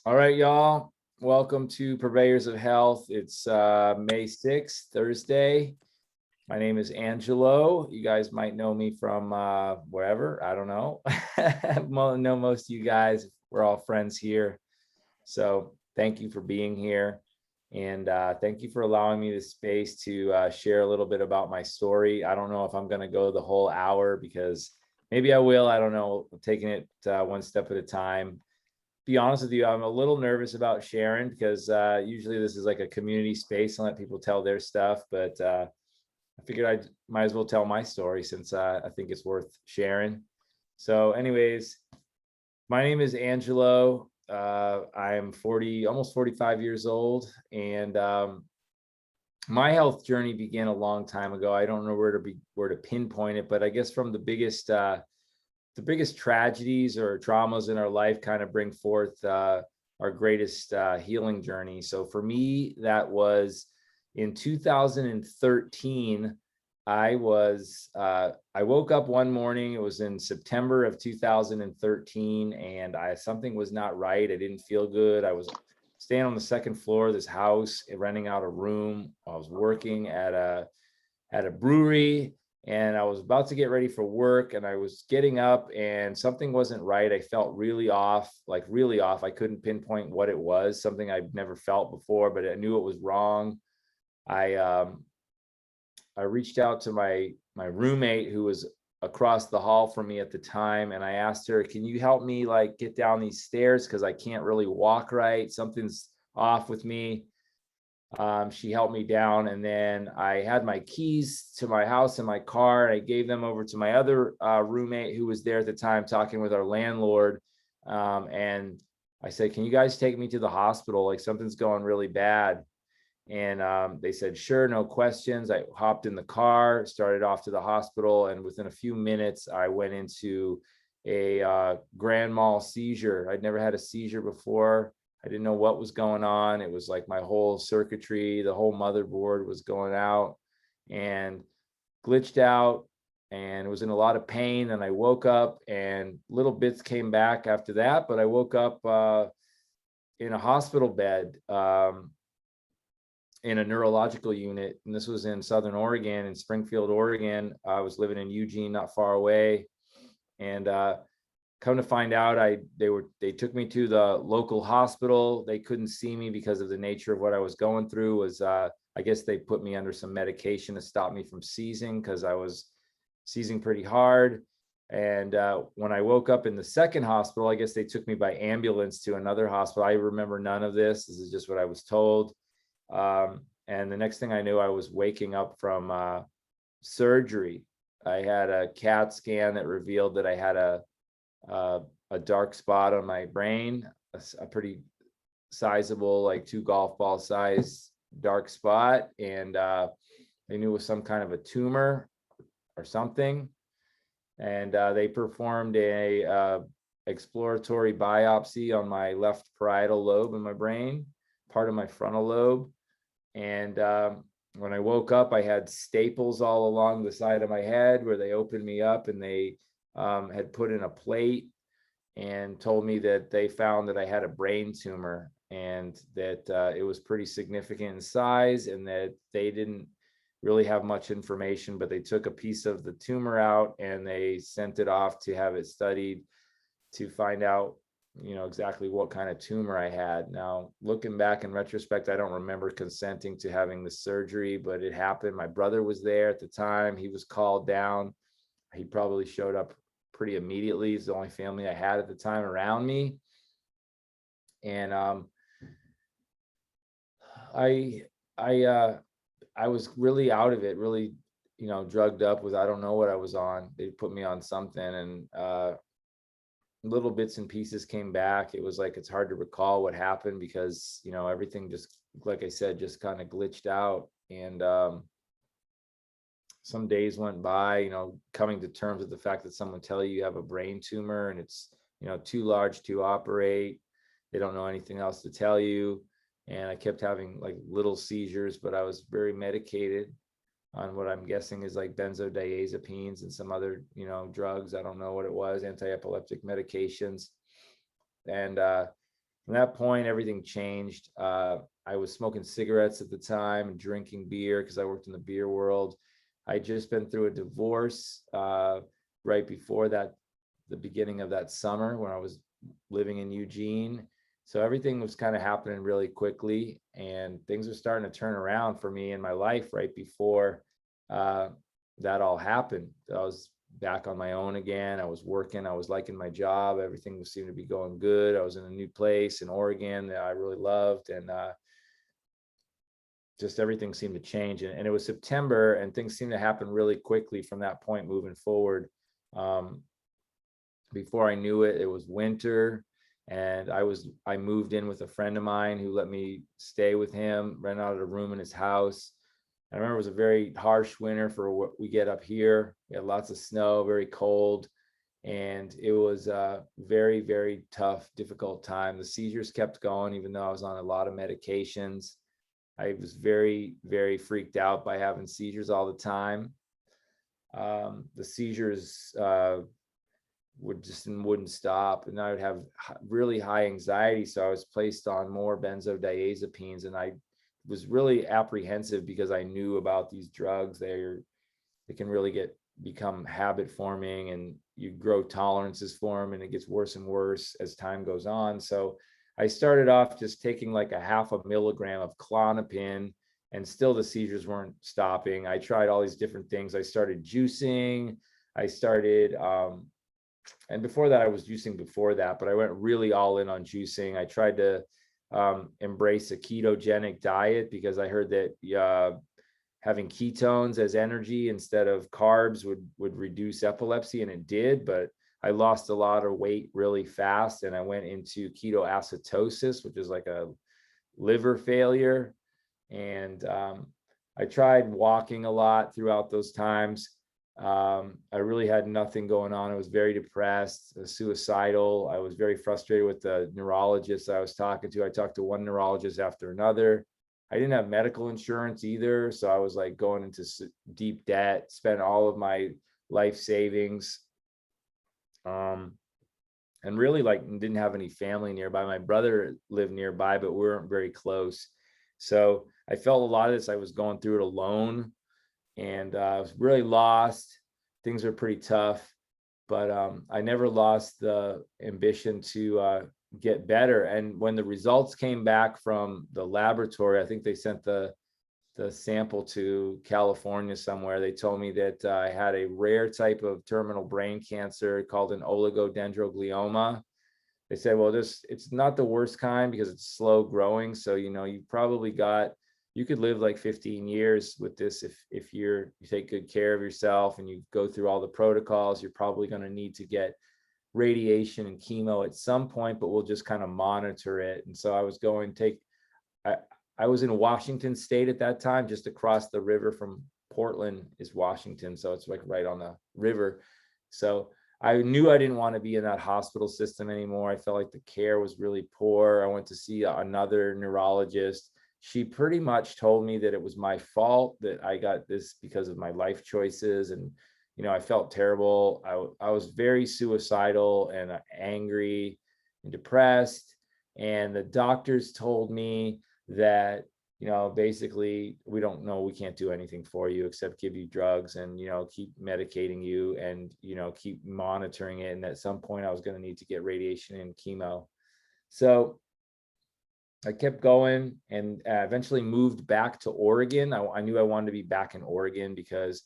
All right, y'all. Welcome to Purveyors of Health. It's May 6th, Thursday. My name is Angelo. You guys might know me from wherever. I don't know. Know most of you guys. We're all friends here. So thank you for being here. And thank you for allowing me the space to share a little bit about my story. I don't know if I'm going to go the whole hour because maybe I will. I don't know. I'm taking it one step at a time. Be honest with you, I'm a little nervous about sharing because usually this is like a community space and let people tell their stuff. But I figured I might as well tell my story since I think it's worth sharing. So anyways, my name is Angelo. I'm 40, almost 45 years old. And my health journey began a long time ago. I don't know where to pinpoint it, but I guess from the biggest tragedies or traumas in our life kind of bring forth our greatest healing journey. So for me, that was in 2013. I woke up one morning. It was in September of 2013, and something was not right. I didn't feel good. I was staying on the second floor of this house, renting out a room. I was working at a brewery, and I was about to get ready for work, and I was getting up and something wasn't right. I felt really off, like really off. I couldn't pinpoint what it was, something I'd never felt before, but I knew it was wrong. I reached out to my roommate who was across the hall from me at the time, and I asked her, can you help me like get down these stairs because I can't really walk right, something's off with me. She helped me down, and then I had my keys to my house in my car, and I gave them over to my other roommate who was there at the time talking with our landlord. And I said, can you guys take me to the hospital? Like something's going really bad. And they said, sure, no questions. I hopped in the car, started off to the hospital, and within a few minutes, I went into a grand mal seizure. I'd never had a seizure before. I didn't know what was going on. It was like my whole circuitry, the whole motherboard was going out and glitched out, and was in a lot of pain. And I woke up and little bits came back after that, but I woke up in a hospital bed in a neurological unit. And this was in Southern Oregon, in Springfield, Oregon. I was living in Eugene, not far away. And come to find out, they took me to the local hospital. They couldn't see me because of the nature of what I was going through. I guess they put me under some medication to stop me from seizing because I was seizing pretty hard. And when I woke up in the second hospital, I guess they took me by ambulance to another hospital. I remember none of this. This is just what I was told. And the next thing I knew, I was waking up from surgery. I had a CAT scan that revealed that I had a dark spot on my brain, a pretty sizable, like 2 golf ball size dark spot. And they knew it was some kind of a tumor or something. And they performed a exploratory biopsy on my left parietal lobe in my brain, part of my frontal lobe. And when I woke up, I had staples all along the side of my head where they opened me up, and they had put in a plate and told me that they found that I had a brain tumor, and that it was pretty significant in size, and that they didn't really have much information, but they took a piece of the tumor out and they sent it off to have it studied to find out, exactly what kind of tumor I had. Now, looking back in retrospect, I don't remember consenting to having the surgery, but it happened. My brother was there at the time. He was called down. He probably showed up pretty immediately. He's the only family I had at the time around me. And I was really out of it, really, drugged up with, I don't know what I was on. They put me on something, and little bits and pieces came back. It was like, it's hard to recall what happened because, everything just, like I said, just kind of glitched out. And some days went by, coming to terms with the fact that someone tell you have a brain tumor and it's, too large to operate. They don't know anything else to tell you. And I kept having like little seizures, but I was very medicated on what I'm guessing is like benzodiazepines and some other, drugs. I don't know what it was, anti-epileptic medications. And From that point, everything changed. I was smoking cigarettes at the time and drinking beer because I worked in the beer world. I just been through a divorce right before that, the beginning of that summer when I was living in Eugene. So everything was kind of happening really quickly, and things were starting to turn around for me in my life right before that all happened. I was back on my own again. I was working. I was liking my job. Everything seemed to be going good. I was in a new place in Oregon that I really loved, and just everything seemed to change. And it was September, and things seemed to happen really quickly from that point moving forward. Before I knew it, it was winter, and I moved in with a friend of mine who let me stay with him, rent out a room in his house. I remember it was a very harsh winter for what we get up here. We had lots of snow, very cold, and it was a very, very tough, difficult time. The seizures kept going, even though I was on a lot of medications. I was very, very freaked out by having seizures all the time. The seizures wouldn't stop, and I would have really high anxiety. So I was placed on more benzodiazepines, and I was really apprehensive because I knew about these drugs. They can really become habit forming, and you grow tolerances for them, and it gets worse and worse as time goes on. So I started off just taking like a 0.5 milligram of Klonopin, and still the seizures weren't stopping. I tried all these different things. I started juicing. I started, and before that, I was juicing before that, but I went really all in on juicing. I tried to embrace a ketogenic diet because I heard that having ketones as energy instead of carbs would reduce epilepsy, and it did. But I lost a lot of weight really fast, and I went into ketoacidosis, which is like a liver failure. And I tried walking a lot throughout those times. I really had nothing going on. I was very depressed, suicidal. I was very frustrated with the neurologists I was talking to. I talked to one neurologist after another. I didn't have medical insurance either, so I was like going into deep debt, spent all of my life savings, and really like didn't have any family nearby. My brother lived nearby, but we weren't very close. So I felt a lot of this, I was going through it alone, and I was really lost. Things were pretty tough, but I never lost the ambition to get better. And when the results came back from the laboratory, I think they sent the sample to California somewhere. They told me that I had a rare type of terminal brain cancer called an oligodendroglioma. They said, well, it's not the worst kind because it's slow growing. So, you probably you could live like 15 years with this if you take good care of yourself and you go through all the protocols. You're probably going to need to get radiation and chemo at some point, but we'll just kind of monitor it. And so I was I was in Washington State at that time. Just across the river from Portland is Washington, so it's like right on the river. So I knew I didn't want to be in that hospital system anymore. I felt like the care was really poor. I went to see another neurologist. She pretty much told me that it was my fault, that I got this because of my life choices. And, I felt terrible. I was very suicidal and angry and depressed. And the doctors told me that, basically, we don't know, we can't do anything for you except give you drugs and, keep medicating you and, keep monitoring it. And at some point I was going to need to get radiation and chemo. So I kept going and eventually moved back to Oregon. I knew I wanted to be back in Oregon because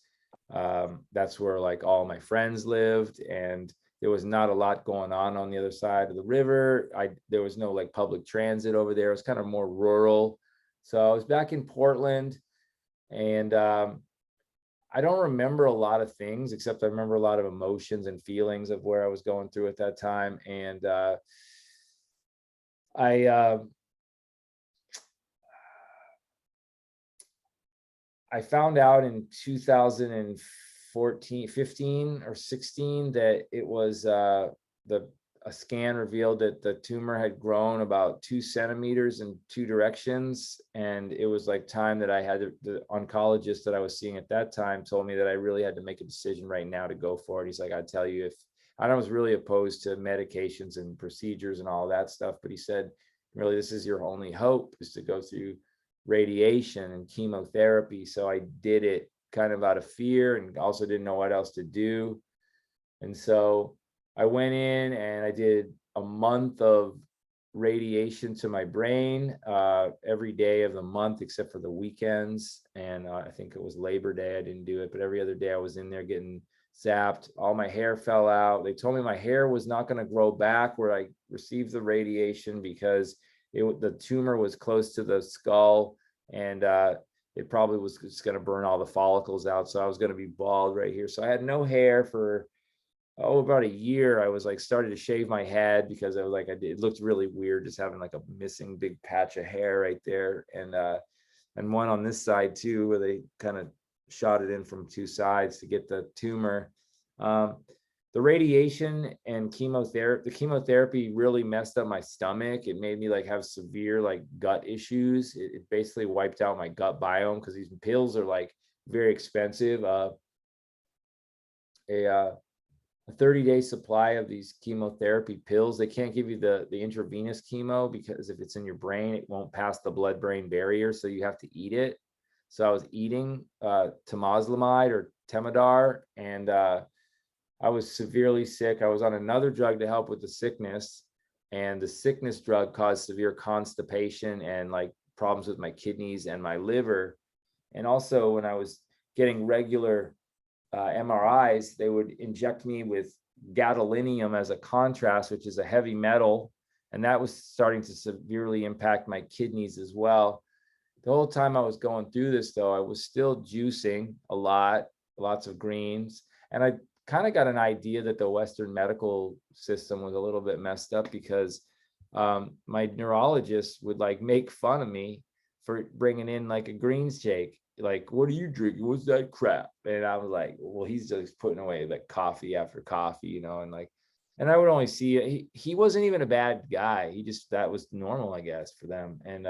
that's where like all my friends lived, and there was not a lot going on the other side of the river. There was no like public transit over there. It was kind of more rural. So I was back in Portland, and I don't remember a lot of things, except I remember a lot of emotions and feelings of where I was going through at that time. And I found out in 2014, 15 or 16 that it was a scan revealed that the tumor had grown about 2 centimeters in 2 directions. And it was like time that I had the oncologist that I was seeing at that time told me that I really had to make a decision right now to go for it. He's like, I tell you, if I was really opposed to medications and procedures and all that stuff, but he said, really, this is your only hope, is to go through radiation and chemotherapy. So I did it kind of out of fear, and also didn't know what else to do. And so I went in and I did a month of radiation to my brain every day of the month except for the weekends. And I think it was Labor Day, I didn't do it, but every other day I was in there getting zapped. All my hair fell out. They told me my hair was not going to grow back where I received the radiation, because the tumor was close to the skull, and it probably was just going to burn all the follicles out. So I was going to be bald right here. So I had no hair for about a year. I was like started to shave my head because I was like, it looked really weird just having like a missing big patch of hair right there, and one on this side too, where they kind of shot it in from two sides to get the tumor. The radiation and chemotherapy, the chemotherapy really messed up my stomach. It made me like have severe like gut issues. It basically wiped out my gut biome, because these pills are like very expensive. A 30-day supply of these chemotherapy pills. They can't give you the intravenous chemo, because if it's in your brain, it won't pass the blood-brain barrier. So you have to eat it. So I was eating temozolomide or Temodar, and I was severely sick. I was on another drug to help with the sickness, and the sickness drug caused severe constipation and like problems with my kidneys and my liver. And also, when I was getting regular MRIs, they would inject me with gadolinium as a contrast, which is a heavy metal, and that was starting to severely impact my kidneys as well. The whole time I was going through this, though, I was still juicing a lot, lots of greens, and I kind of got an idea that the Western medical system was a little bit messed up, because my neurologist would like make fun of me for bringing in like a greens shake. Like, what are you drinking? What's that crap? And I was like, well, he's just putting away like coffee after coffee, and like, and I would only see it. He wasn't even a bad guy. That was normal, I guess, for them. And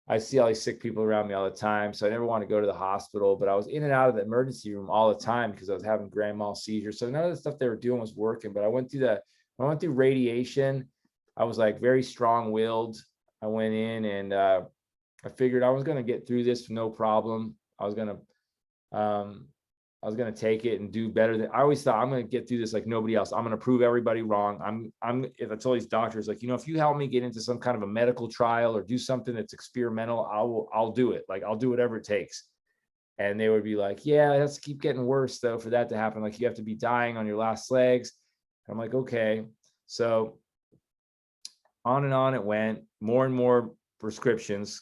I see all these sick people around me all the time. So I never want to go to the hospital, but I was in and out of the emergency room all the time because I was having grand mal seizures. So none of the stuff they were doing was working, but when I went through radiation, I was like very strong-willed. I went in and I figured I was going to get through this with no problem. I was going to take it and do better than I always thought. I'm going to get through this like nobody else. I'm going to prove everybody wrong. If I told these doctors, like, if you help me get into some kind of a medical trial or do something that's experimental, I'll do it. Like, I'll do whatever it takes. And they would be like, yeah, it has to keep getting worse though for that to happen. Like, you have to be dying on your last legs. I'm like, okay. So on and on it went, more and more prescriptions.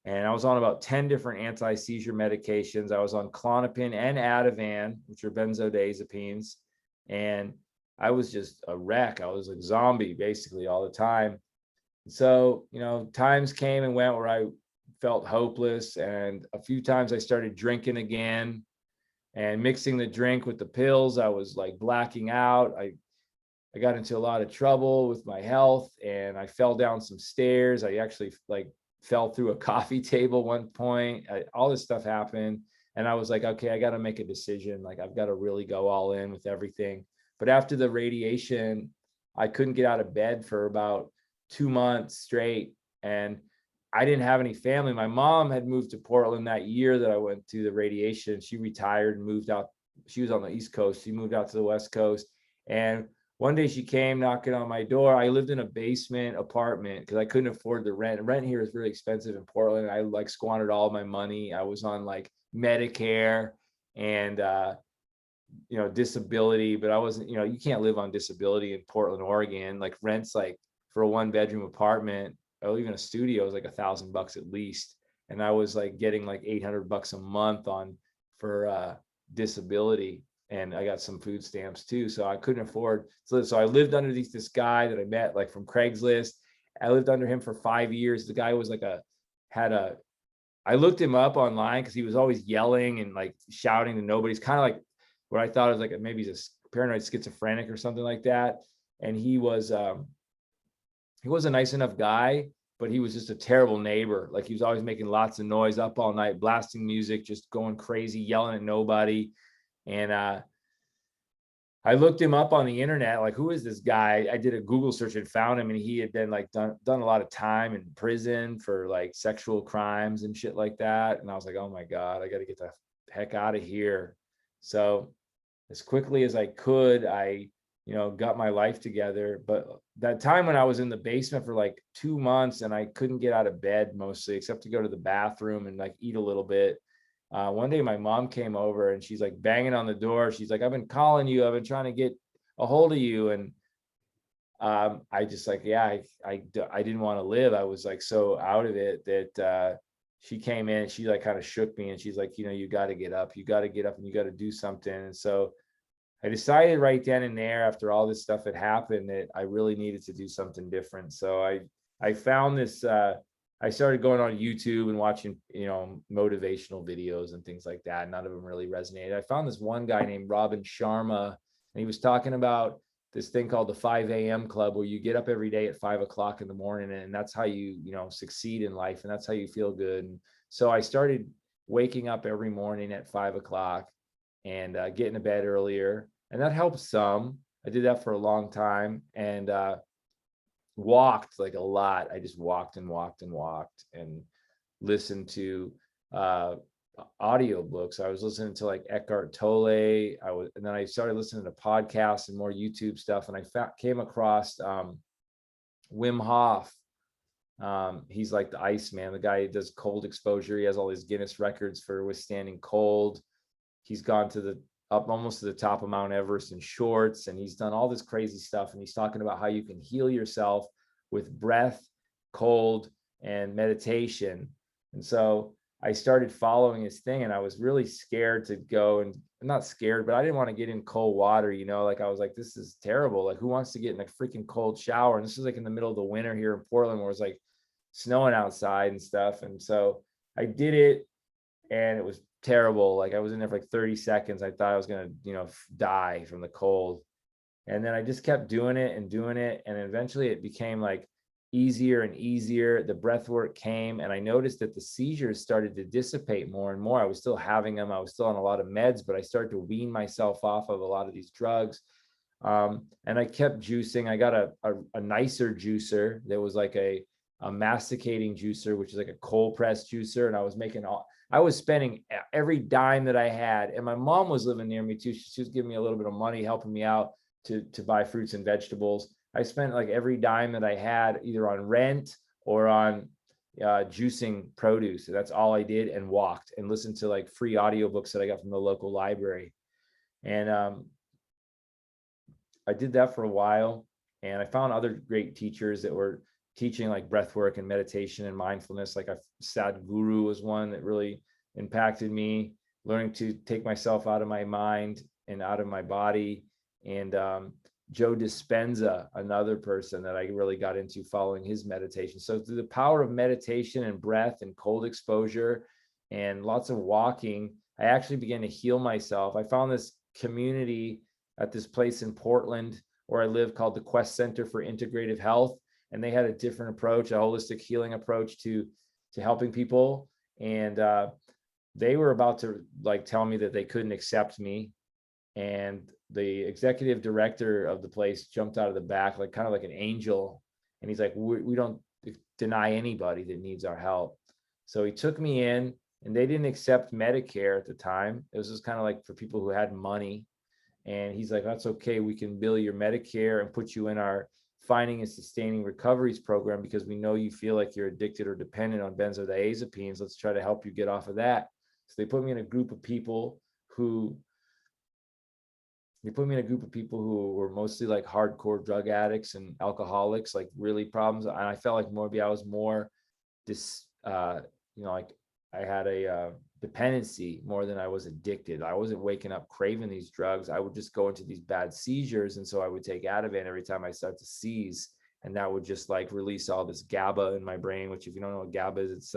And I was on about 10 different anti-seizure medications. I was on Klonopin and Ativan, which are benzodiazepines. And I was just a wreck. I was like a zombie basically all the time. So, times came and went where I felt hopeless. And a few times I started drinking again and mixing the drink with the pills. I was like blacking out. I got into a lot of trouble with my health, and I fell down some stairs. I actually fell through a coffee table one point. All this stuff happened. And I was like, okay, I got to make a decision. Like, I've got to really go all in with everything. But after the radiation, I couldn't get out of bed for about 2 months straight. And I didn't have any family. My mom had moved to Portland that year that I went to the radiation. She retired and moved out. She was on the East Coast. She moved out to the West Coast. And one day she came knocking on my door. I lived in a basement apartment because I couldn't afford the rent. Rent here is really expensive in Portland. I like squandered all my money. I was on like Medicare and disability, but I wasn't, you can't live on disability in Portland, Oregon. Like, rent's like for a 1-bedroom apartment or even a studio is like $1,000 at least. And I was like getting like $800 a month for disability. And I got some food stamps too. So I couldn't afford. So I lived under this guy that I met like from Craigslist. I lived under him for 5 years. The guy was like I looked him up online because he was always yelling and like shouting to nobody. He's kind of like what I thought was like maybe he's a paranoid schizophrenic or something like that. And he was a nice enough guy, but he was just a terrible neighbor. Like, he was always making lots of noise, up all night, blasting music, just going crazy, yelling at nobody. And I looked him up on the internet, like, who is this guy? I did a Google search and found him, and he had been like done a lot of time in prison for like sexual crimes and shit like that. And I was like, oh my God, I got to get the heck out of here. So as quickly as I could, I, got my life together. But that time when I was in the basement for like 2 months and I couldn't get out of bed mostly, except to go to the bathroom and like eat a little bit. One day my mom came over and she's like banging on the door. She's like, I've been calling you. I've been trying to get a hold of you. And I just like, yeah, I didn't want to live. I was like so out of it that she came in, she like kind of shook me and she's like, you got to get up. You got to get up and you got to do something. And so I decided right then and there, after all this stuff had happened, that I really needed to do something different. So I found this, I started going on YouTube and watching, motivational videos and things like that. None of them really resonated. I found this one guy named Robin Sharma, and he was talking about this thing called the 5 a.m. club, where you get up every day at 5 o'clock in the morning, and that's how you, succeed in life, and that's how you feel good. And so I started waking up every morning at 5 o'clock and getting to bed earlier, and that helped some. I did that for a long time, and walked like a lot. I just walked and walked and walked and listened to audiobooks. I was listening to like Eckhart Tolle. And then I started listening to podcasts and more YouTube stuff. And I came across Wim Hof. He's like the Iceman, the guy who does cold exposure. He has all these Guinness records for withstanding cold. He's gone to up almost to the top of Mount Everest in shorts, and he's done all this crazy stuff. And he's talking about how you can heal yourself with breath, cold, and meditation. And so I started following his thing, and I was really scared to go, and not scared, but I didn't want to get in cold water, like I was like, this is terrible. Like, who wants to get in a freaking cold shower? And this is like in the middle of the winter here in Portland, where it's like snowing outside and stuff. And so I did it, and it was terrible. Like, I was in there for like 30 seconds. I thought I was going to, die from the cold. And then I just kept doing it. And eventually it became like easier and easier. The breath work came, and I noticed that the seizures started to dissipate more and more. I was still having them. I was still on a lot of meds, but I started to wean myself off of a lot of these drugs. And I kept juicing. I got a nicer juicer. There was like a masticating juicer, which is like a cold press juicer. And I was spending every dime that I had. And my mom was living near me too. She was giving me a little bit of money, helping me out to buy fruits and vegetables. I spent like every dime that I had either on rent or on juicing produce. So that's all I did, and walked and listened to like free audiobooks that I got from the local library. And I did that for a while, and I found other great teachers that were teaching like breath work and meditation and mindfulness. Like Sadhguru was one that really impacted me, learning to take myself out of my mind and out of my body. And Joe Dispenza, another person that I really got into following his meditation. So through the power of meditation and breath and cold exposure and lots of walking, I actually began to heal myself. I found this community at this place in Portland where I live called the Quest Center for Integrative Health. And they had a different approach, a holistic healing approach to helping people. And they were about to like tell me that they couldn't accept me. And the executive director of the place jumped out of the back, like kind of like an angel. And he's like, we don't deny anybody that needs our help. So he took me in, and they didn't accept Medicare at the time. It was just kind of like for people who had money. And he's like, that's okay. We can bill your Medicare and put you in our finding and sustaining recoveries program, because we know you feel like you're addicted or dependent on benzodiazepines. Let's try to help you get off of that. So they put me in a group of people who were mostly like hardcore drug addicts and alcoholics, like really problems. And I felt like maybe I was more like I had a dependency more than I was addicted. I wasn't waking up craving these drugs. I would just go into these bad seizures. And so I would take Ativan every time I start to seize. And that would just like release all this GABA in my brain, which if you don't know what GABA is, it's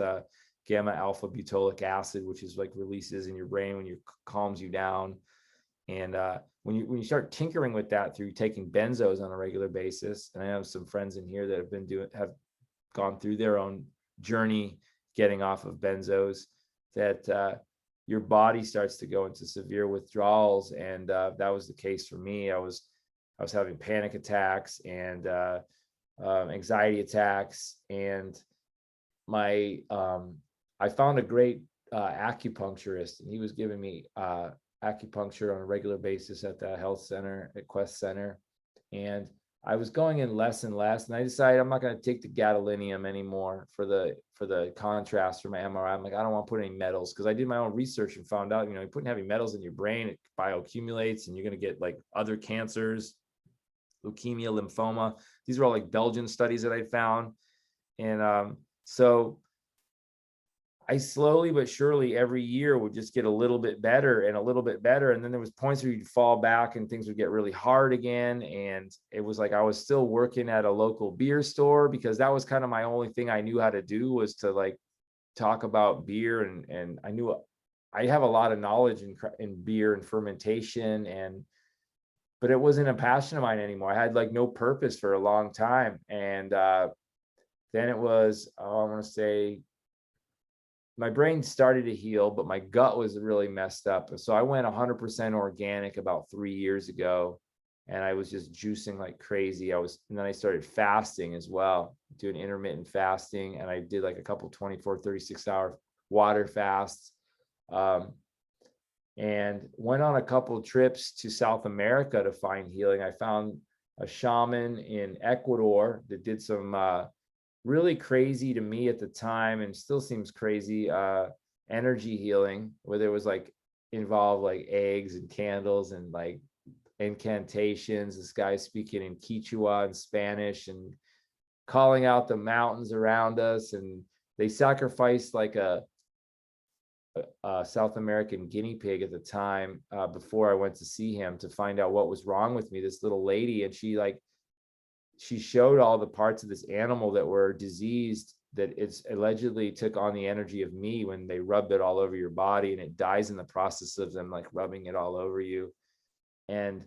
gamma alpha butyric acid, which is like releases in your brain when you calms you down. And when you start tinkering with that through taking benzos on a regular basis, and I have some friends in here that have gone through their own journey getting off of benzos, that your body starts to go into severe withdrawals. And that was the case for me. I was having panic attacks and anxiety attacks, and my I found a great acupuncturist, and he was giving me acupuncture on a regular basis at the health center at Quest Center. And I was going in less and less, and I decided I'm not going to take the gadolinium anymore for the contrast for my MRI. I'm like, I don't want to put any metals, because I did my own research and found out, you're putting heavy metals in your brain, it bioaccumulates, and you're going to get like other cancers, leukemia, lymphoma. These are all like Belgian studies that I found. And so I slowly but surely every year would just get a little bit better and a little bit better. And then there was points where you'd fall back and things would get really hard again. And it was like I was still working at a local beer store, because that was kind of my only thing I knew how to do, was to like talk about beer. And I knew I have a lot of knowledge in beer and fermentation, but it wasn't a passion of mine anymore. I had like no purpose for a long time. And then it was, I want to say, my brain started to heal, but my gut was really messed up. So I went 100% organic about 3 years ago, and I was just juicing like crazy. And then I started fasting as well, doing intermittent fasting. And I did like a couple 24, 36-hour water fasts, and went on a couple trips to South America to find healing. I found a shaman in Ecuador that did some really crazy to me at the time, and still seems crazy, energy healing, where there was like involved like eggs and candles and like incantations. This guy speaking in Quechua and Spanish and calling out the mountains around us. And they sacrificed like a South American guinea pig at the time, before I went to see him, to find out what was wrong with me, this little lady. And she showed all the parts of this animal that were diseased, that it's allegedly took on the energy of me when they rubbed it all over your body, and it dies in the process of them like rubbing it all over you. And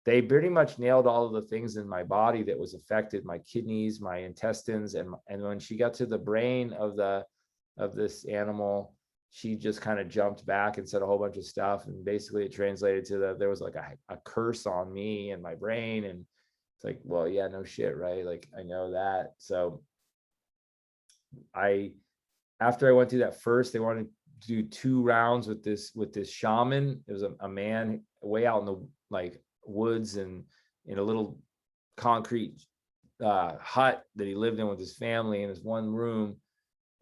they pretty much nailed all of the things in my body that was affected, my kidneys, my intestines. And when she got to the brain of this animal, she just kind of jumped back and said a whole bunch of stuff. And basically it translated to there was like a curse on me and my brain. And it's like, well, yeah, no shit, right? Like, I know that. So after I went through that first, they wanted to do 2 rounds with this shaman. It was a man way out in the like woods and in a little concrete hut that he lived in with his family in his one room.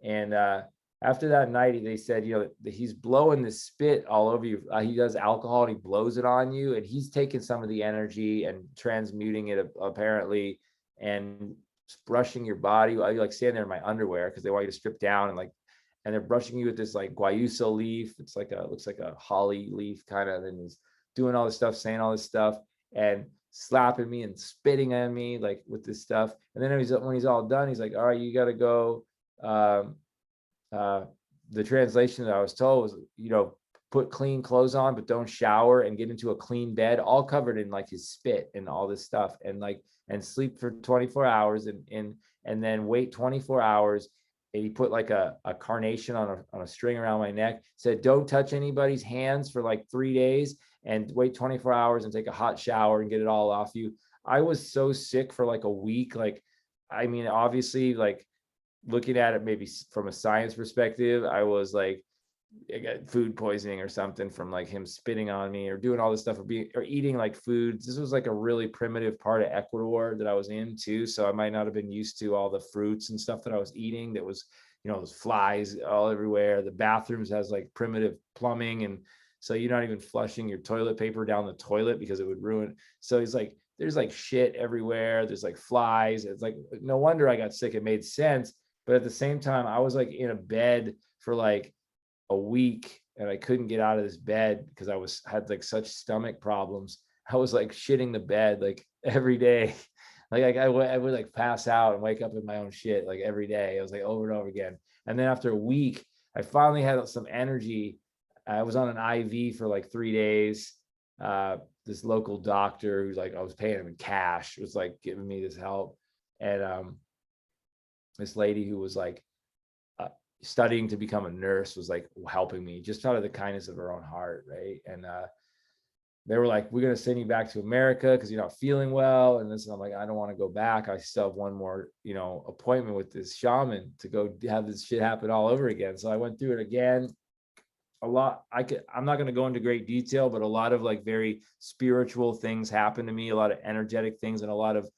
And after that night, they said, he's blowing this spit all over you. He does alcohol and he blows it on you, and he's taking some of the energy and transmuting it apparently, and brushing your body. I like stand there in my underwear because they want you to strip down, and they're brushing you with this like guayusa leaf. It's like looks like a holly leaf kind of. And he's doing all this stuff, saying all this stuff, and slapping me and spitting at me like with this stuff. And then when he's all done, he's like, all right, you got to go. The translation that I was told was, put clean clothes on, but don't shower, and get into a clean bed, all covered in like his spit and all this stuff, and sleep for 24 hours and then wait 24 hours. And he put like a carnation on a string around my neck, said, don't touch anybody's hands for like 3 days, and wait 24 hours and take a hot shower and get it all off you. I was so sick for like a week. Like, I mean, obviously, like, looking at it maybe from a science perspective, I was like, I got food poisoning or something from like him spitting on me or doing all this stuff, or eating like foods. This was like a really primitive part of Ecuador that I was in too. So I might not have been used to all the fruits and stuff that I was eating. That was, those flies all everywhere. The bathrooms has like primitive plumbing. And so you're not even flushing your toilet paper down the toilet because it would ruin. So he's like, there's like shit everywhere. There's like flies. It's like, no wonder I got sick. It made sense. But at the same time, I was like in a bed for like a week, and I couldn't get out of this bed because I had like such stomach problems. I was like shitting the bed like every day. Like I would like pass out and wake up in my own shit like every day. I was like over and over again. And then after a week, I finally had some energy. I was on an IV for like 3 days. This local doctor who's like, I was paying him in cash, was like giving me this help. And this lady who was like studying to become a nurse was like helping me just out of the kindness of her own heart, right? And they were like, we're going to send you back to America because you're not feeling well. And this, and I'm like, I don't want to go back. I still have one more, appointment with this shaman to go have this shit happen all over again. So I went through it again. I'm not going to go into great detail, but a lot of like very spiritual things happened to me, a lot of energetic things, and a lot of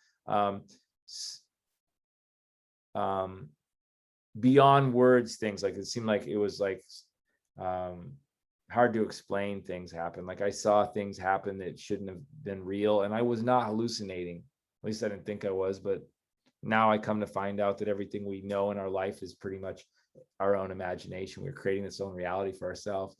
beyond words things. Like it seemed like it was like hard to explain things happen. Like I saw things happen that shouldn't have been real, and I was not hallucinating. At least I didn't think I was, but now I come to find out that everything we know in our life is pretty much our own imagination. We're creating this own reality for ourselves.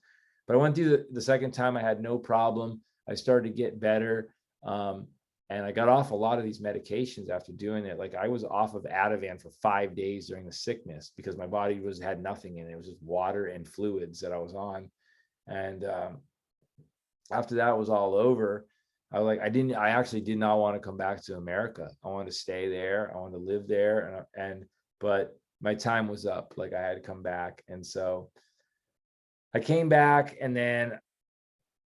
But I went through the second time, I had no problem. I started to get better. And I got off a lot of these medications after doing it. Like I was off of Ativan for 5 days during the sickness because my body had nothing in it. It was just water and fluids that I was on. And after that was all over, I actually did not want to come back to America. I wanted to stay there. I wanted to live there. But my time was up. Like I had to come back. And so I came back, and then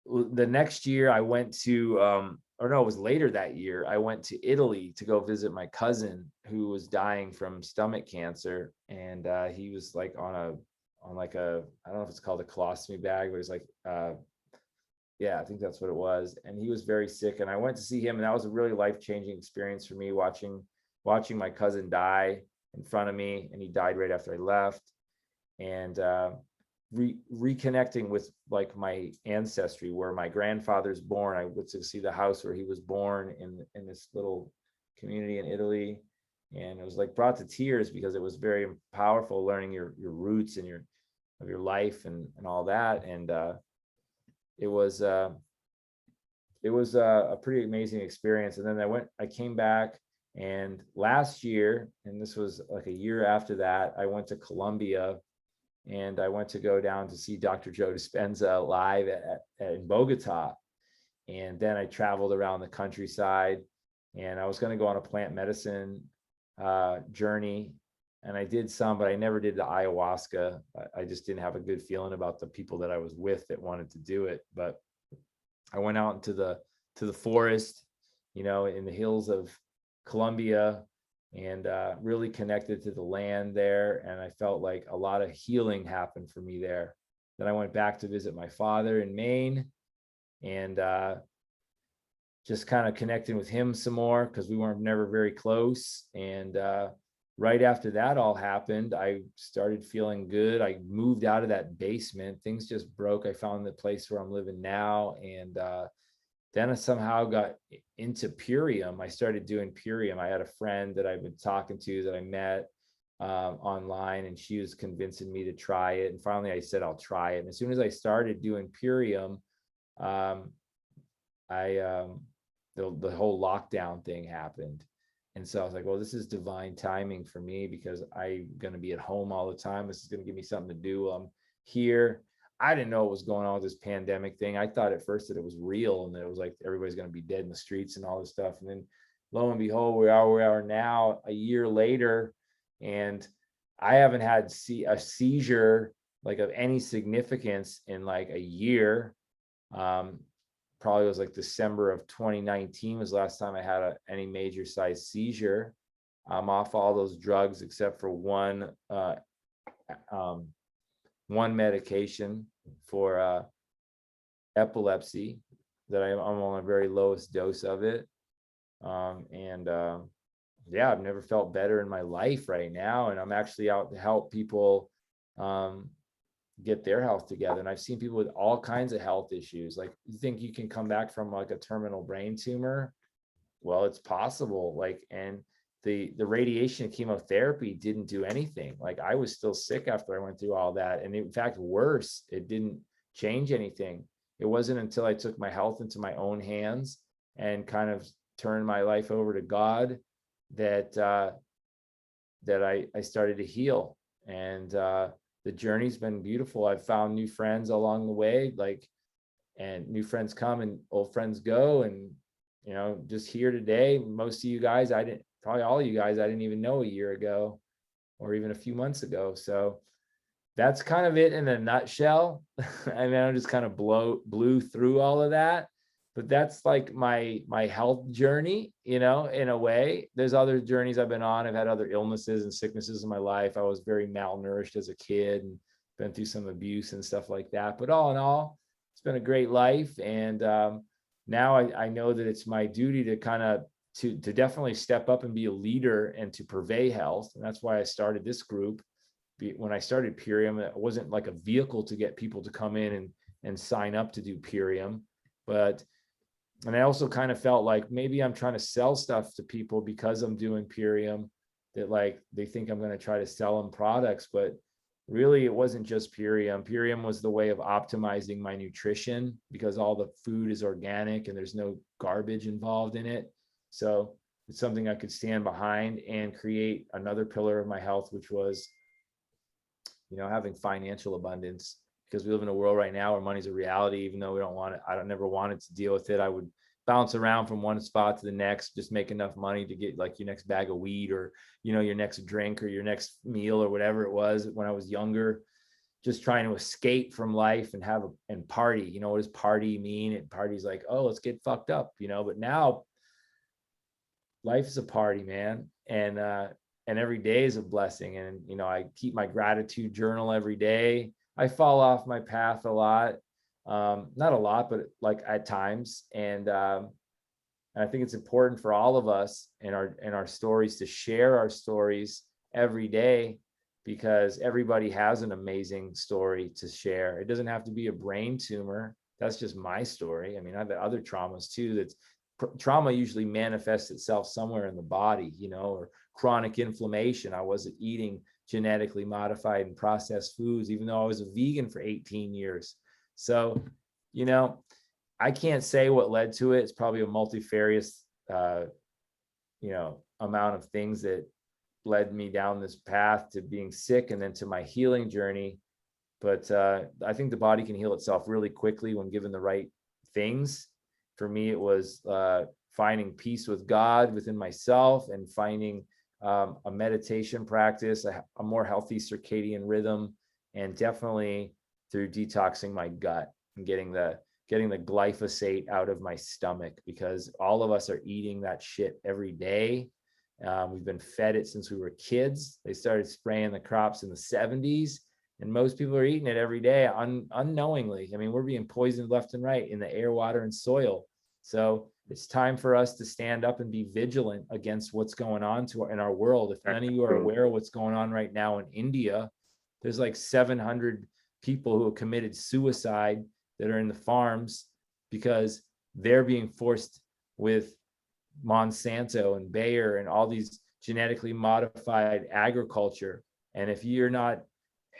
the next year I went to, it was later that year, I went to Italy to go visit my cousin who was dying from stomach cancer. And he was like on a, I don't know if it's called a colostomy bag, but it's like, yeah, I think that's what it was. And he was very sick. And I went to see him, and that was a really life-changing experience for me, watching my cousin die in front of me. And he died right after I left. And reconnecting with like my ancestry, where my grandfather's born. I went to see the house where he was born in this little community in Italy. And it was like brought to tears because it was very powerful learning your roots and your life and all that. And it was a pretty amazing experience. And then I came back, and last year, and this was like a year after that, I went to Colombia, and I went to go down to see Dr. Joe Dispenza live in Bogota. And then I traveled around the countryside, and I was going to go on a plant medicine journey. And I did some, but I never did the ayahuasca. I just didn't have a good feeling about the people that I was with that wanted to do it. But I went out into the forest, in the hills of Colombia, and really connected to the land there. And I felt like a lot of healing happened for me there. Then I went back to visit my father in Maine, and just kind of connecting with him some more because we weren't never very close. And right after that all happened, I started feeling good. I moved out of that basement. Things just broke. I found the place where I'm living now. And then I somehow got into Purium. I started doing Purium. I had a friend that I've been talking to that I met online, and she was convincing me to try it. And finally I said, I'll try it. And as soon as I started doing Purium, the whole lockdown thing happened. And so I was like, well, this is divine timing for me because I'm going to be at home all the time. This is going to give me something to do. I'm here. I didn't know what was going on with this pandemic thing. I thought at first that it was real and that it was like everybody's going to be dead in the streets and all this stuff. And then lo and behold, we are now a year later, and I haven't had a seizure like of any significance in like a year. Probably was like December of 2019 was the last time I had any major size seizure. I'm off all those drugs except for one medication for epilepsy that I'm on a very lowest dose of it. Yeah, I've never felt better in my life right now. And I'm actually out to help people get their health together. And I've seen people with all kinds of health issues. Like, you think you can come back from like a terminal brain tumor? Well, it's possible. Like, and the radiation and chemotherapy didn't do anything. Like, I was still sick after I went through all that. And in fact, worse, it didn't change anything. It wasn't until I took my health into my own hands and kind of turned my life over to God that I started to heal. And the journey's been beautiful. I've found new friends along the way, and new friends come and old friends go. And, just here today, most of you guys, probably all of you guys, I didn't even know a year ago or even a few months ago. So that's kind of it in a nutshell. I mean, I just kind of blew through all of that, but that's like my health journey, you know, in a way. There's other journeys I've been on. I've had other illnesses and sicknesses in my life. I was very malnourished as a kid and been through some abuse and stuff like that. But all in all, it's been a great life. And now I know that it's my duty to kind of to definitely step up and be a leader and to purvey health. And that's why I started this group. When I started Purium, it wasn't like a vehicle to get people to come in and sign up to do Purium. And I also kind of felt like maybe I'm trying to sell stuff to people because I'm doing Purium, that like they think I'm going to try to sell them products, but really it wasn't just Purium. Purium was the way of optimizing my nutrition because all the food is organic and there's no garbage involved in it. So it's something I could stand behind and create another pillar of my health, which was, you know, having financial abundance, because we live in a world right now where money's a reality, even though we don't want it. I don't never wanted to deal with it. I would bounce around from one spot to the next, just make enough money to get like your next bag of weed or, you know, your next drink or your next meal or whatever it was when I was younger, just trying to escape from life and and party. You know, what does party mean? And party's like, oh, let's get fucked up, you know, but now life is a party, man. And every day is a blessing. And, you know, I keep my gratitude journal every day. I fall off my path a lot. Not a lot, but like at times. And I think it's important for all of us in our stories to share our stories every day, because everybody has an amazing story to share. It doesn't have to be a brain tumor. That's just my story. I mean, I've had other traumas too. Trauma usually manifests itself somewhere in the body, you know, or chronic inflammation. I wasn't eating genetically modified and processed foods, even though I was a vegan for 18 years. So, you know, I can't say what led to it. It's probably a multifarious, you know, amount of things that led me down this path to being sick and then to my healing journey. But I think the body can heal itself really quickly when given the right things. For me, it was finding peace with God within myself and finding a meditation practice, a more healthy circadian rhythm, and definitely through detoxing my gut and getting the glyphosate out of my stomach, because all of us are eating that shit every day. We've been fed it since we were kids. They started spraying the crops in the 70s, and most people are eating it every day unknowingly. I mean, we're being poisoned left and right in the air, water, and soil. So it's time for us to stand up and be vigilant against what's going on in our world. If none of you are aware of what's going on right now in India, there's like 700 people who have committed suicide that are in the farms because they're being forced with Monsanto and Bayer and all these genetically modified agriculture. And if you're not,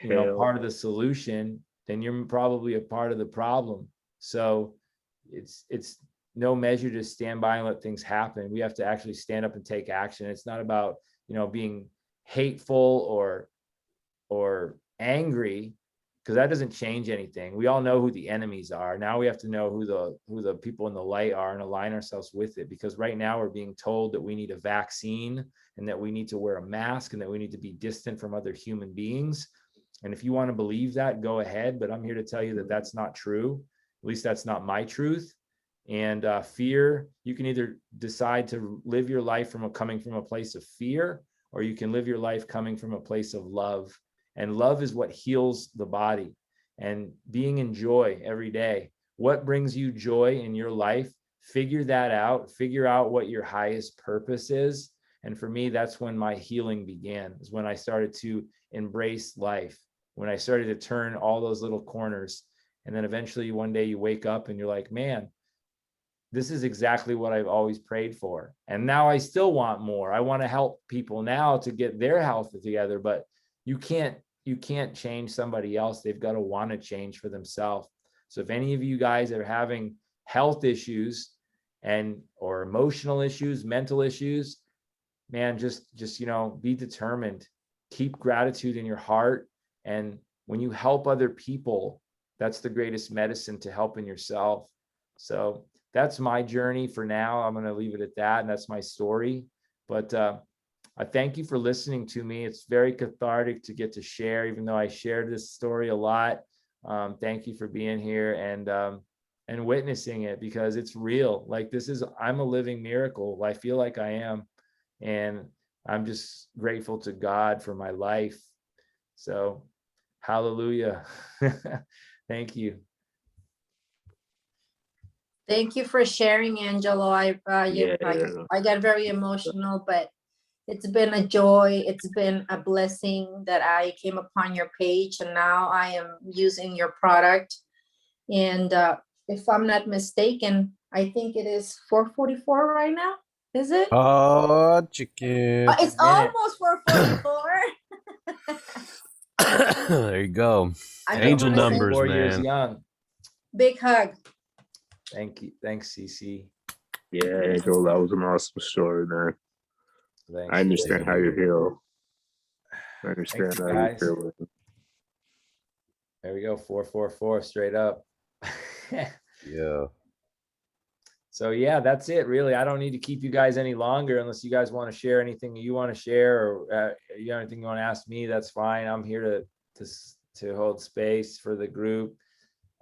you know, part of the solution, then you're probably a part of the problem. So it's no measure to stand by and let things happen. We have to actually stand up and take action. It's not about, you know, being hateful or angry, because that doesn't change anything. We all know who the enemies are. Now we have to know who the people in the light are and align ourselves with it, because right now we're being told that we need a vaccine and that we need to wear a mask and that we need to be distant from other human beings. And if you want to believe that, go ahead. But I'm here to tell you that that's not true. At least that's not my truth. And fear, you can either decide to live your life coming from a place of fear, or you can live your life coming from a place of love. And love is what heals the body. And being in joy every day. What brings you joy in your life? Figure that out. Figure out what your highest purpose is. And for me, that's when my healing began, is when I started to embrace life, when I started to turn all those little corners. And then eventually one day you wake up and you're like, man, this is exactly what I've always prayed for. And now I still want more. I want to help people now to get their health together, but you can't change somebody else. They've got to want to change for themselves. So if any of you guys are having health issues or emotional issues, mental issues, man, just, you know, be determined, keep gratitude in your heart. And when you help other people, that's the greatest medicine to helping yourself. So that's my journey for now. I'm going to leave it at that. And that's my story. But I thank you for listening to me. It's very cathartic to get to share, even though I shared this story a lot. Thank you for being here and witnessing it, because it's real. Like I'm a living miracle. I feel like I am. And I'm just grateful to God for my life. So hallelujah. Thank you. Thank you for sharing, Angelo. I got very emotional, but it's been a joy. It's been a blessing that I came upon your page, and now I am using your product. And if I'm not mistaken, I think it is 444 right now. Is it? Oh, chicken. It's almost 444. There you go. Angel numbers, 4 man. years young. Big hug. Thank you. Thanks, CC. Yeah, Angel, that was an awesome story, man. Thanks. I understand how you feel. I understand Thank you, how guys. you feel. There we go. 444 straight up. Yeah. So yeah, that's it really. I don't need to keep you guys any longer unless you guys want to share anything you want to share, or you have anything you want to ask me, that's fine. I'm here to hold space for the group.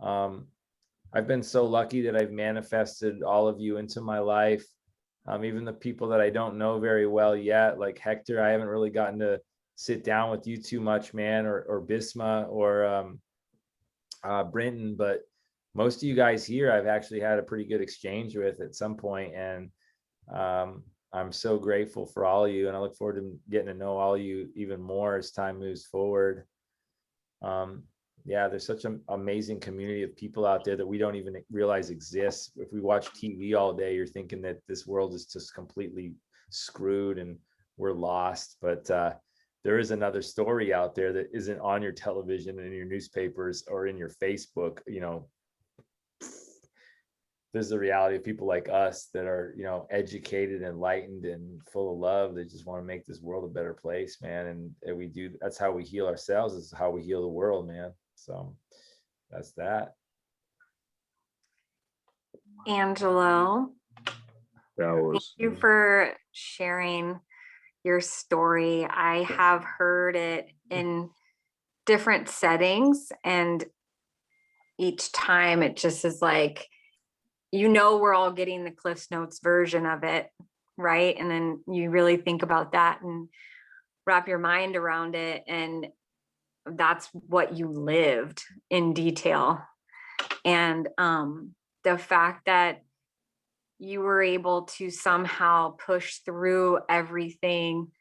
I've been so lucky that I've manifested all of you into my life. Even the people that I don't know very well yet, like Hector, I haven't really gotten to sit down with you too much, man, or Bisma, or Brinton, but most of you guys here I've actually had a pretty good exchange with at some point, and I'm so grateful for all of you, and I look forward to getting to know all of you even more as time moves forward. Yeah, there's such an amazing community of people out there that we don't even realize exists. If we watch TV all day, you're thinking that this world is just completely screwed and we're lost, but there is another story out there that isn't on your television and in your newspapers or in your Facebook. You know, there's the reality of people like us that are, you know, educated, enlightened, and full of love. They just want to make this world a better place, man. And we do. That's how we heal ourselves. This is how we heal the world, man. So that's that. Angelo, Thank you for sharing your story. I have heard it in different settings, and each time it just is like, you know, we're all getting the Cliff's Notes version of it, right? And then you really think about that and wrap your mind around it, and that's what you lived in detail. And the fact that you were able to somehow push through everything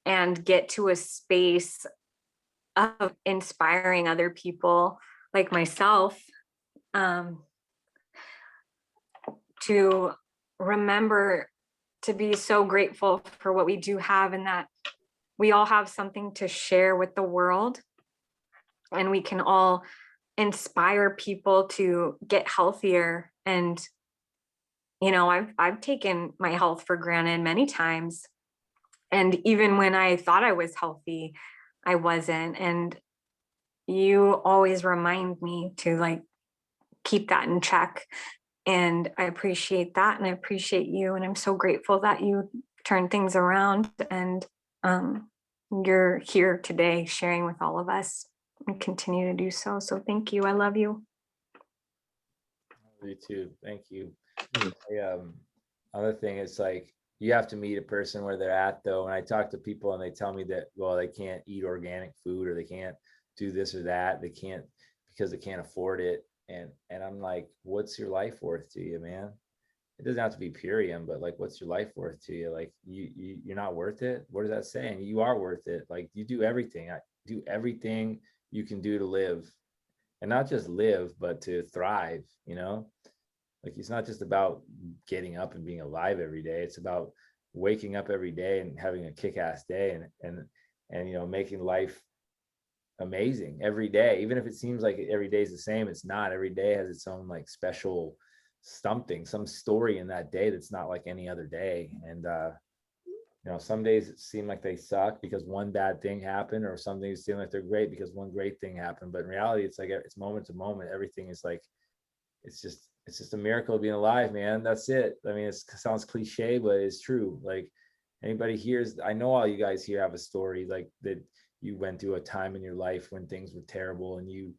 and get to a space of inspiring other people like myself, to remember to be so grateful for what we do have, and that we all have something to share with the world, and we can all inspire people to get healthier. And you know, I've taken my health for granted many times, and even when I thought I was healthy, I wasn't. And you always remind me to like keep that in check, and I appreciate that, and I appreciate you, and I'm so grateful that you turn things around, and you're here today sharing with all of us, and continue to do so. So thank you. I love you. You too. Thank you. Other thing is, like, you have to meet a person where they're at, though. And I talk to people and they tell me that, well, they can't eat organic food, or they can't do this or that. They can't because they can't afford it. And I'm like, what's your life worth to you, man? It doesn't have to be Purium, but like, what's your life worth to you? Like, you're not worth it. What is that saying? You are worth it. Like, you do everything. Do everything you can do to live, and not just live, but to thrive, you know? Like, it's not just about getting up and being alive every day. It's about waking up every day and having a kick-ass day, and you know, making life amazing every day. Even if it seems like every day is the same, it's not. Every day has its own like special something, some story in that day that's not like any other day. And you know, some days it seem like they suck because one bad thing happened, or some days seem like they're great because one great thing happened. But in reality, it's like, it's moment to moment. Everything is like, it's just a miracle of being alive, man. That's it. I mean, it sounds cliche, but it's true. Like, Anybody hears, I know all you guys here have a story like that. You went through a time in your life when things were terrible and you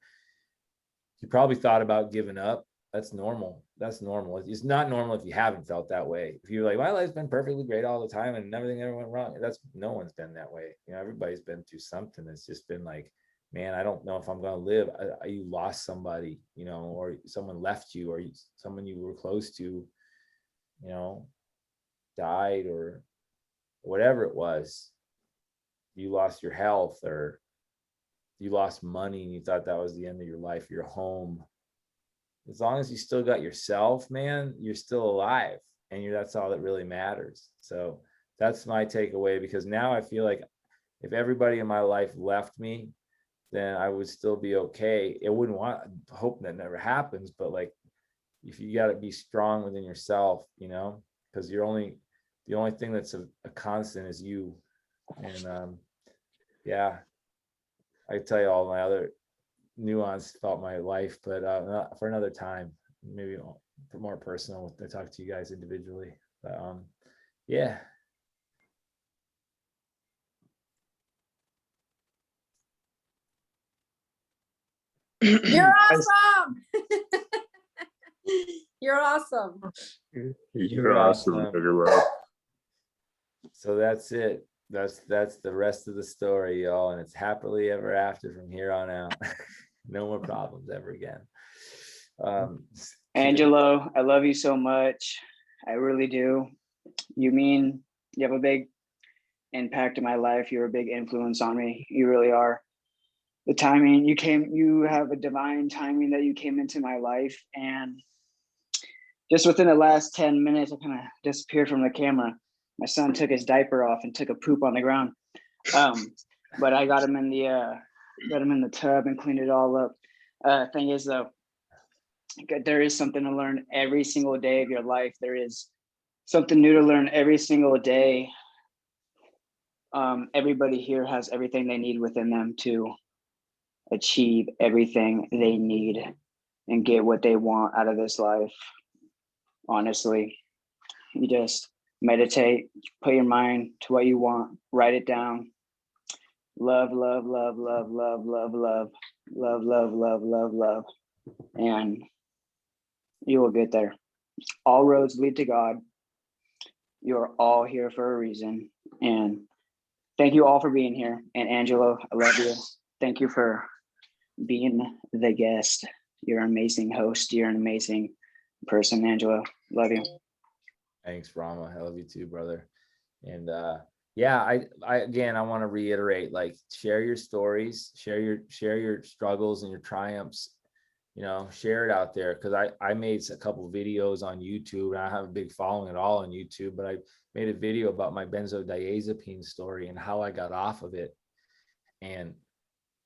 probably thought about giving up. That's normal. That's normal. It's not normal if you haven't felt that way. If you're like, my life's been perfectly great all the time and everything ever went wrong. That's, no one's been that way. You know, everybody's been through something that's just been like, man, I don't know if I'm going to live. You lost somebody, you know, or someone left you, or someone you were close to, you know, died, or whatever it was. You lost your health, or you lost money and you thought that was the end of your life, your home. As long as you still got yourself, man, you're still alive, and that's all that really matters. So that's my takeaway, because now I feel like if everybody in my life left me, then I would still be okay. It wouldn't hope that never happens, but like, if you got to be strong within yourself, you know, because the only thing that's a constant is you. And yeah, I tell you all my other nuance about my life, but for another time, maybe for more personal, I talk to you guys individually. But yeah. You're awesome. You're awesome. You're awesome, Angelo. So that's it. That's the rest of the story, y'all, and it's happily ever after from here on out. No more problems ever again. Angelo, I love you so much. I really do. You have a big impact in my life. You're a big influence on me. You really are. The timing you have a divine timing that you came into my life, and just within the last 10 minutes, I kind of disappeared from the camera. My son took his diaper off and took a poop on the ground. But I got him in the tub and cleaned it all up. Thing is though, there is something to learn every single day of your life. There is something new to learn every single day. Everybody here has everything they need within them to achieve everything they need and get what they want out of this life. Honestly, you just meditate, put your mind to what you want, write it down. Love, love, love, love, love, love, love, love, love, love, love, love, and you will get there. All roads lead to God. You are all here for a reason, and thank you all for being here. And Angelo, I love you. Thank you for being the guest. You're an amazing host. You're an amazing person, Angelo. Love you. Thanks, Rama. I love you too, brother. And yeah, I want to reiterate, like, share your stories, share your struggles and your triumphs, you know, share it out there. Cause I made a couple of videos on YouTube, and I have a big following at all on YouTube, but I made a video about my benzodiazepine story and how I got off of it. And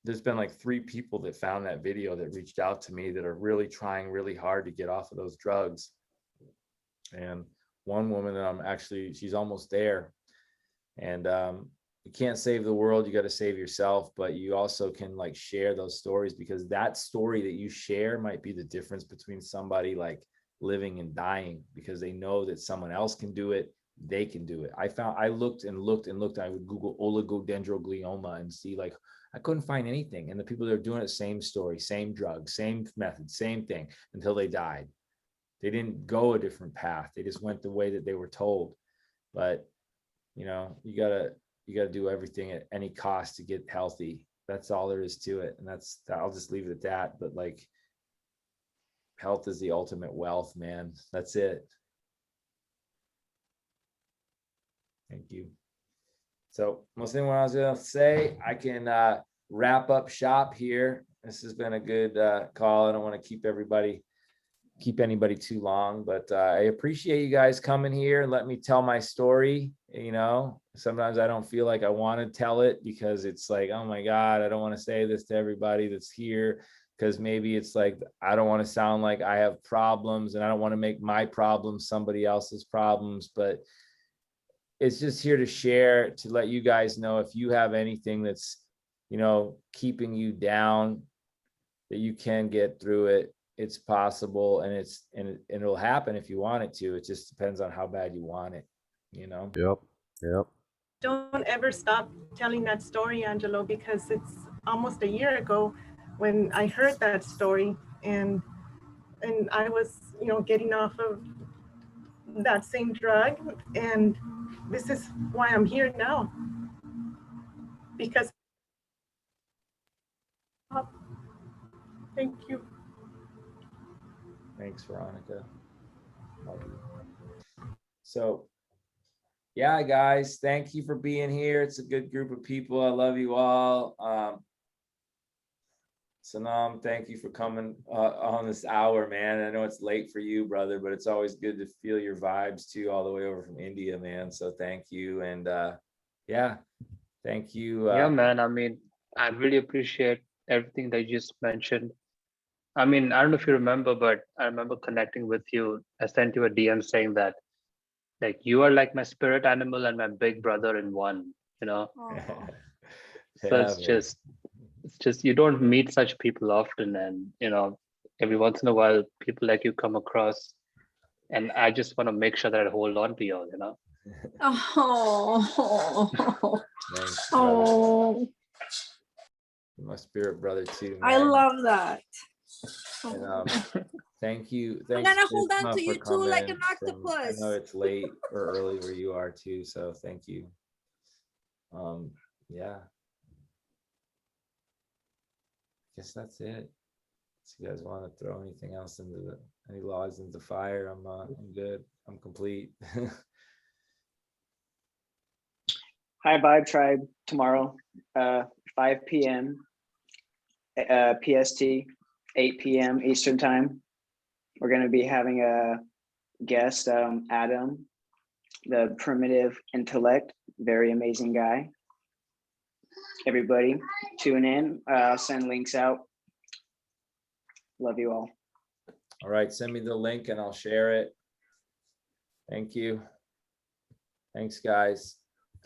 there's been like 3 people that found that video that reached out to me that are really trying really hard to get off of those drugs. And one woman that she's almost there. And you can't save the world, you got to save yourself, but you also can like share those stories, because that story that you share might be the difference between somebody like living and dying, because they know that someone else can do it, they can do it. I looked and looked and looked. I would Google Oligodendroglioma and see, like, I couldn't find anything. And the people that are doing it, same story, same drug, same method, same thing, until they died. They didn't go a different path. They just went the way that they were told. But, you know, you gotta do everything at any cost to get healthy. That's all there is to it. And I'll just leave it at that. But like, health is the ultimate wealth, man. That's it. Thank you. So most of what I was gonna say, I can wrap up shop here. This has been a good call. I don't want to keep anybody too long, but I appreciate you guys coming here and let me tell my story. You know, sometimes I don't feel like I want to tell it, because it's like, oh my God, I don't want to say this to everybody that's here, because maybe it's like, I don't want to sound like I have problems, and I don't want to make my problems somebody else's problems. But it's just here to share, to let you guys know, if you have anything that's, you know, keeping you down, that you can get through it. It's possible, and it'll happen if you want it to. It just depends on how bad you want it, you know? Yep. Yep. Don't ever stop telling that story, Angelo, because it's almost a year ago when I heard that story, and I was, getting off of that same drug, and this is why I'm here now, because thank you. Thanks, Veronica. Love you. So, yeah, guys, thank you for being here. It's a good group of people. I love you all. Sanam, thank you for coming on this hour, man. I know it's late for you, brother, but it's always good to feel your vibes too, all the way over from India, man. So thank you. And yeah, thank you. Yeah, man. I mean, I really appreciate everything that you just mentioned. I mean, I don't know if you remember, but I remember connecting with you. I sent you a DM saying that, like, you are like my spirit animal and my big brother in one, So Yeah, it's just, you don't meet such people often. And, every once in a while, people like you come across, and I just want to make sure that I hold on to you, Oh, thanks, brother. oh, My spirit brother too, man. I love that. And, thank you. I'm Thanks, gonna hold on Krishna, to you for too, like coming an from- octopus. I know it's late or early where you are too, so thank you. Yeah. Guess that's it. So you guys want to throw anything else into any logs into the fire? I'm good. I'm complete. Hi, Vibe Tribe, tomorrow, 5 p.m. PST, 8 p.m. Eastern Time. We're going to be having a guest, Adam, the primitive intellect, very amazing guy. Everybody, tune in. I'll send links out. Love you all. All right, send me the link and I'll share it. Thank you. Thanks, guys.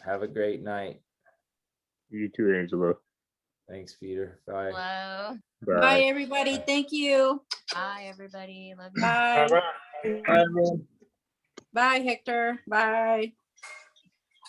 Have a great night. You too, Angelo. Thanks, Peter. Bye. Hello. Bye, everybody. Thank you. Bye, everybody. Love you. Bye. Bye, everyone. Bye, Hector. Bye.